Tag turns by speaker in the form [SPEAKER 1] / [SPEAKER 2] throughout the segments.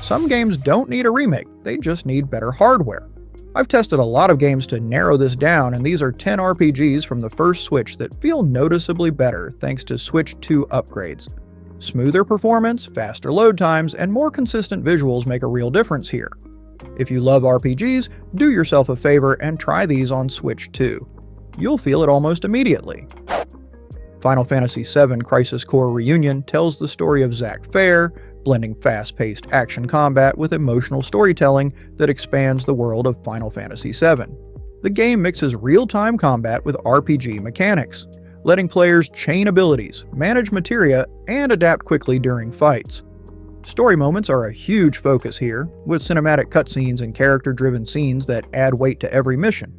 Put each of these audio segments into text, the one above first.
[SPEAKER 1] Some games don't need a remake, they just need better hardware. I've tested a lot of games to narrow this down, and these are 10 RPGs from the first Switch that feel noticeably better thanks to Switch 2 upgrades. Smoother performance, faster load times, and more consistent visuals make a real difference here. If you love RPGs, do yourself a favor and try these on Switch 2. You'll feel it almost immediately. Final Fantasy VII Crisis Core Reunion tells the story of Zack Fair, blending fast-paced action combat with emotional storytelling that expands the world of Final Fantasy VII. The game mixes real-time combat with RPG mechanics, letting players chain abilities, manage materia, and adapt quickly during fights. Story moments are a huge focus here, with cinematic cutscenes and character-driven scenes that add weight to every mission.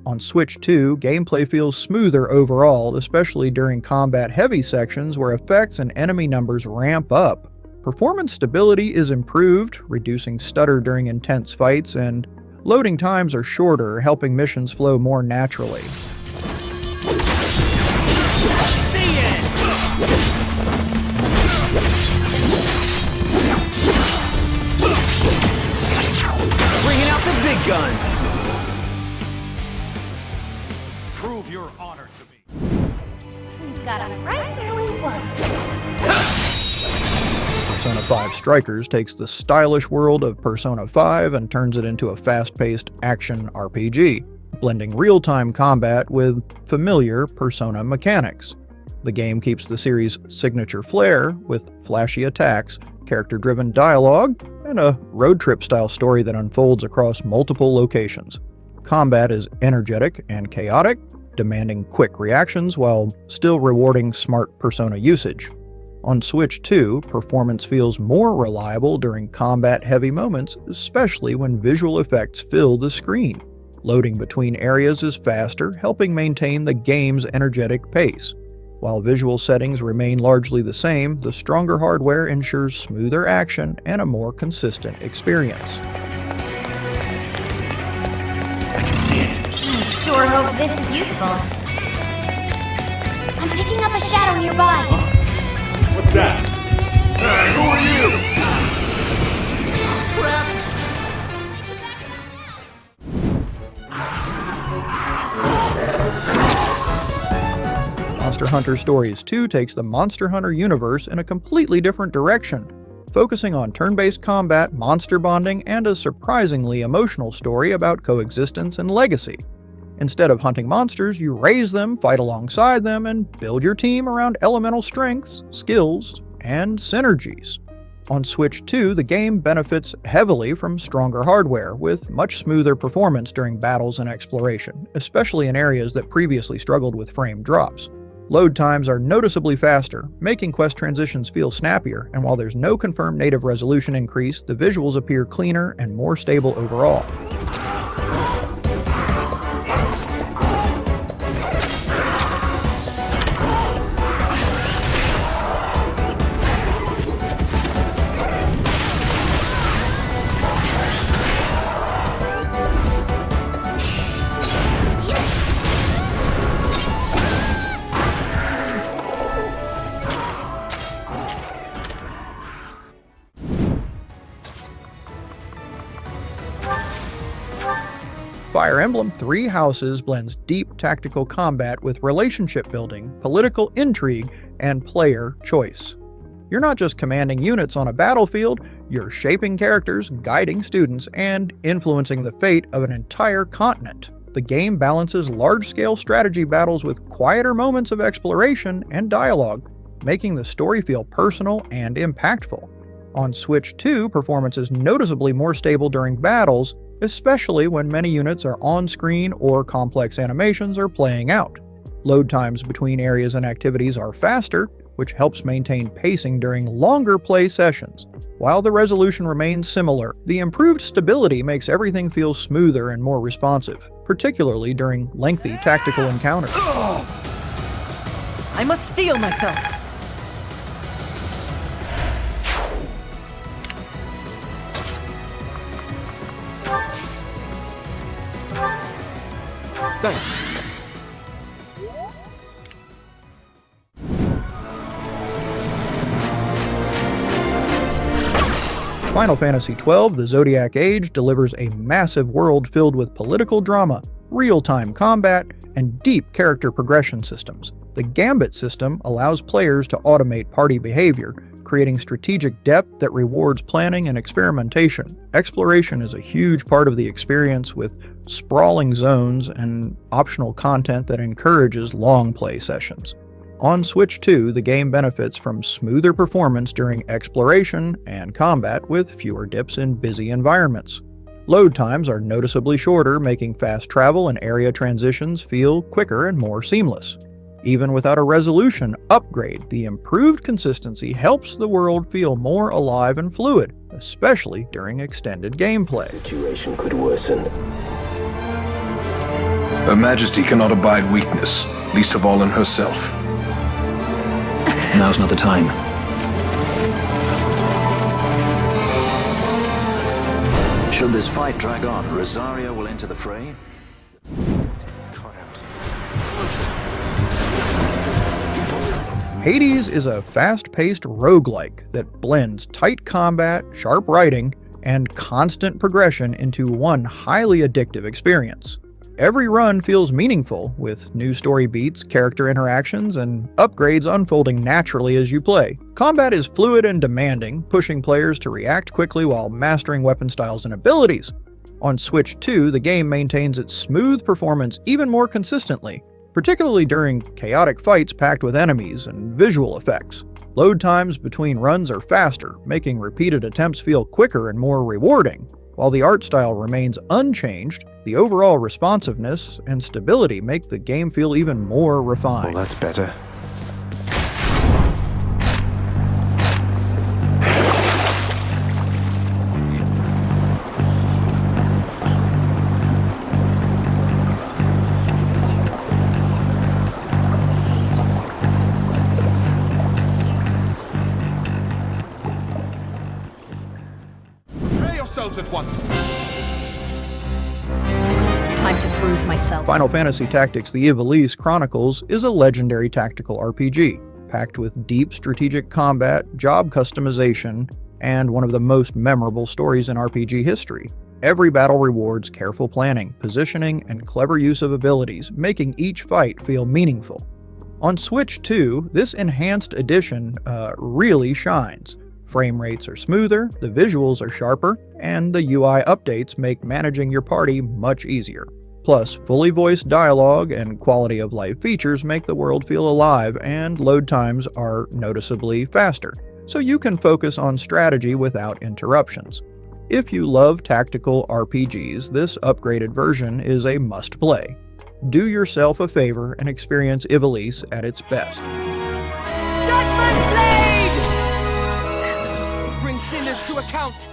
[SPEAKER 1] On Switch 2, gameplay feels smoother overall, especially during combat-heavy sections where effects and enemy numbers ramp up. Performance stability is improved, reducing stutter during intense fights, and loading times are shorter, helping missions flow more naturally.
[SPEAKER 2] Bringing out the big guns!
[SPEAKER 3] Prove your honor to me.
[SPEAKER 4] We've got him right where we want him.
[SPEAKER 1] Persona 5 Strikers takes the stylish world of Persona 5 and turns it into a fast-paced action RPG, blending real-time combat with familiar Persona mechanics. The game keeps the series' signature flair with flashy attacks, character-driven dialogue, and a road trip-style story that unfolds across multiple locations. Combat is energetic and chaotic, demanding quick reactions while still rewarding smart Persona usage. On Switch 2, performance feels more reliable during combat-heavy moments, especially when visual effects fill the screen. Loading between areas is faster, helping maintain the game's energetic pace. While visual settings remain largely the same, the stronger hardware ensures smoother action and a more consistent experience.
[SPEAKER 2] I can see it.
[SPEAKER 4] I sure hope this is useful. I'm picking up a shadow nearby.
[SPEAKER 3] What's that? Hey, who are you?
[SPEAKER 4] Crap!
[SPEAKER 1] Monster Hunter Stories 2 takes the Monster Hunter universe in a completely different direction, focusing on turn-based combat, monster bonding, and a surprisingly emotional story about coexistence and legacy. Instead of hunting monsters, you raise them, fight alongside them, and build your team around elemental strengths, skills, and synergies. On Switch 2, the game benefits heavily from stronger hardware, with much smoother performance during battles and exploration, especially in areas that previously struggled with frame drops. Load times are noticeably faster, making quest transitions feel snappier, and while there's no confirmed native resolution increase, the visuals appear cleaner and more stable overall. Fire Emblem Three Houses blends deep tactical combat with relationship building, political intrigue, and player choice. You're not just commanding units on a battlefield, you're shaping characters, guiding students, and influencing the fate of an entire continent. The game balances large-scale strategy battles with quieter moments of exploration and dialogue, making the story feel personal and impactful. On Switch 2, performance is noticeably more stable during battles, especially when many units are on-screen or complex animations are playing out. Load times between areas and activities are faster, which helps maintain pacing during longer play sessions. While the resolution remains similar, the improved stability makes everything feel smoother and more responsive, particularly during lengthy tactical encounters.
[SPEAKER 5] I must steel myself.
[SPEAKER 2] Thanks.
[SPEAKER 1] Final Fantasy XII: The Zodiac Age delivers a massive world filled with political drama, real-time combat, and deep character progression systems. The Gambit system allows players to automate party behavior, creating strategic depth that rewards planning and experimentation. Exploration is a huge part of the experience, with sprawling zones and optional content that encourages long play sessions. On Switch 2, the game benefits from smoother performance during exploration and combat, with fewer dips in busy environments. Load times are noticeably shorter, making fast travel and area transitions feel quicker and more seamless. Even without a resolution upgrade, the improved consistency helps the world feel more alive and fluid, especially during extended gameplay.
[SPEAKER 5] Situation could worsen.
[SPEAKER 6] Her Majesty cannot abide weakness, least of all in herself.
[SPEAKER 2] Now's not the time. Should this fight drag on, Rosario will enter the fray.
[SPEAKER 1] Hades is a fast-paced roguelike that blends tight combat, sharp writing, and constant progression into one highly addictive experience. Every run feels meaningful, with new story beats, character interactions, and upgrades unfolding naturally as you play. Combat is fluid and demanding, pushing players to react quickly while mastering weapon styles and abilities. On Switch 2, the game maintains its smooth performance even more consistently, particularly during chaotic fights packed with enemies and visual effects. Load times between runs are faster, making repeated attempts feel quicker and more rewarding. While the art style remains unchanged, the overall responsiveness and stability make the game feel even more refined.
[SPEAKER 6] Well, that's better.
[SPEAKER 3] At once.
[SPEAKER 7] Time to prove myself.
[SPEAKER 1] Final Fantasy Tactics: The Ivalice Chronicles is a legendary tactical RPG, packed with deep strategic combat, job customization, and one of the most memorable stories in RPG history. Every battle rewards careful planning, positioning, and clever use of abilities, making each fight feel meaningful. On Switch 2, this enhanced edition really shines. Frame rates are smoother, the visuals are sharper, and the UI updates make managing your party much easier. Plus, fully voiced dialogue and quality of life features make the world feel alive, and load times are noticeably faster, so you can focus on strategy without interruptions. If you love tactical RPGs, this upgraded version is a must-play. Do yourself a favor and experience Ivalice at its best.
[SPEAKER 7] Judgment Blade!
[SPEAKER 2] Bring sinners to account!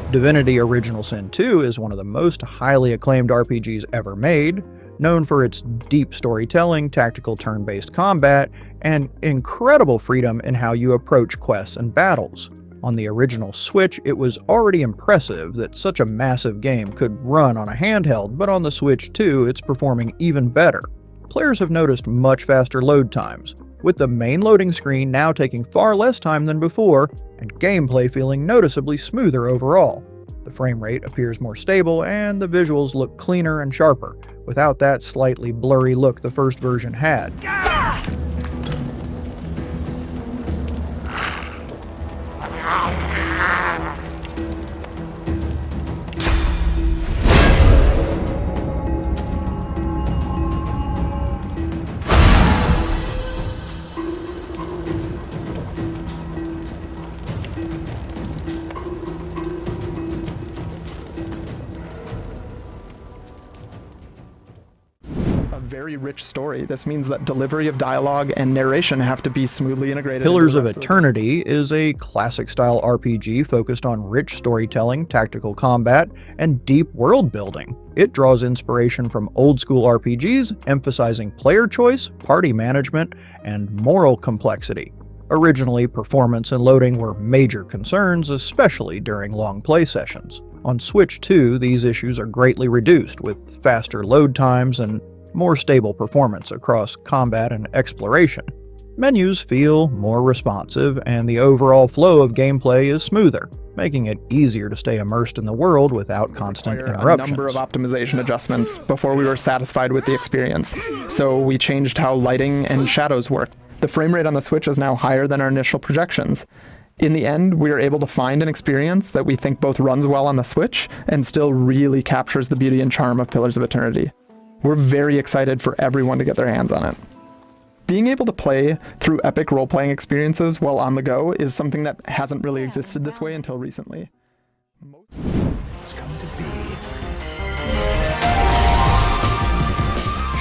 [SPEAKER 1] Divinity: Original Sin 2 is one of the most highly acclaimed RPGs ever made, known for its deep storytelling, tactical turn-based combat, and incredible freedom in how you approach quests and battles. On the original Switch, it was already impressive that such a massive game could run on a handheld, but on the Switch 2, it's performing even better. Players have noticed much faster load times, with the main loading screen now taking far less time than before, and gameplay feeling noticeably smoother overall. The frame rate appears more stable, and the visuals look cleaner and sharper, without that slightly blurry look the first version had.
[SPEAKER 8] Very rich story. This means that delivery of dialogue and narration have to be smoothly integrated.
[SPEAKER 1] Pillars of Eternity is a classic-style RPG focused on rich storytelling, tactical combat, and deep world building. It draws inspiration from old-school RPGs, emphasizing player choice, party management, and moral complexity. Originally, performance and loading were major concerns, especially during long play sessions. On Switch 2, these issues are greatly reduced, with faster load times and more stable performance across combat and exploration. Menus feel more responsive, and the overall flow of gameplay is smoother, making it easier to stay immersed in the world without constant interruptions.
[SPEAKER 8] A number of optimization adjustments before we were satisfied with the experience. So we changed how lighting and shadows work. The frame rate on the Switch is now higher than our initial projections. In the end, we were able to find an experience that we think both runs well on the Switch and still really captures the beauty and charm of Pillars of Eternity. We're very excited for everyone to get their hands on it. Being able to play through epic role-playing experiences while on the go is something that hasn't really existed this way until recently.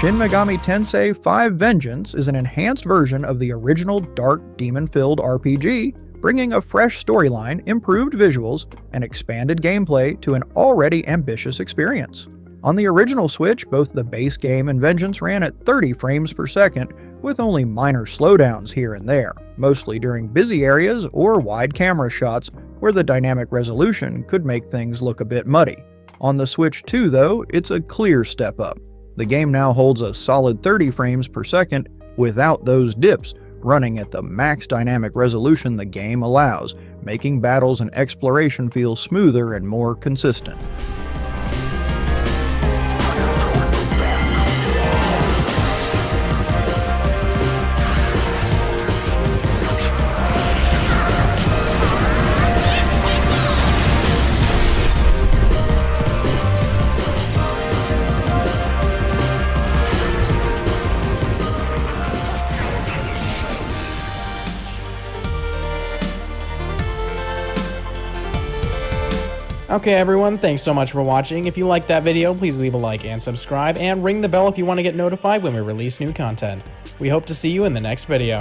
[SPEAKER 1] Shin Megami Tensei 5 Vengeance is an enhanced version of the original dark, demon-filled RPG, bringing a fresh storyline, improved visuals, and expanded gameplay to an already ambitious experience. On the original Switch, both the base game and Vengeance ran at 30 frames per second, with only minor slowdowns here and there, mostly during busy areas or wide camera shots where the dynamic resolution could make things look a bit muddy. On the Switch 2 though, it's a clear step up. The game now holds a solid 30 frames per second without those dips, running at the max dynamic resolution the game allows, making battles and exploration feel smoother and more consistent.
[SPEAKER 5] Okay everyone, thanks so much for watching. If you liked that video, please leave a like and subscribe, and ring the bell if you want to get notified when we release new content. We hope to see you in the next video.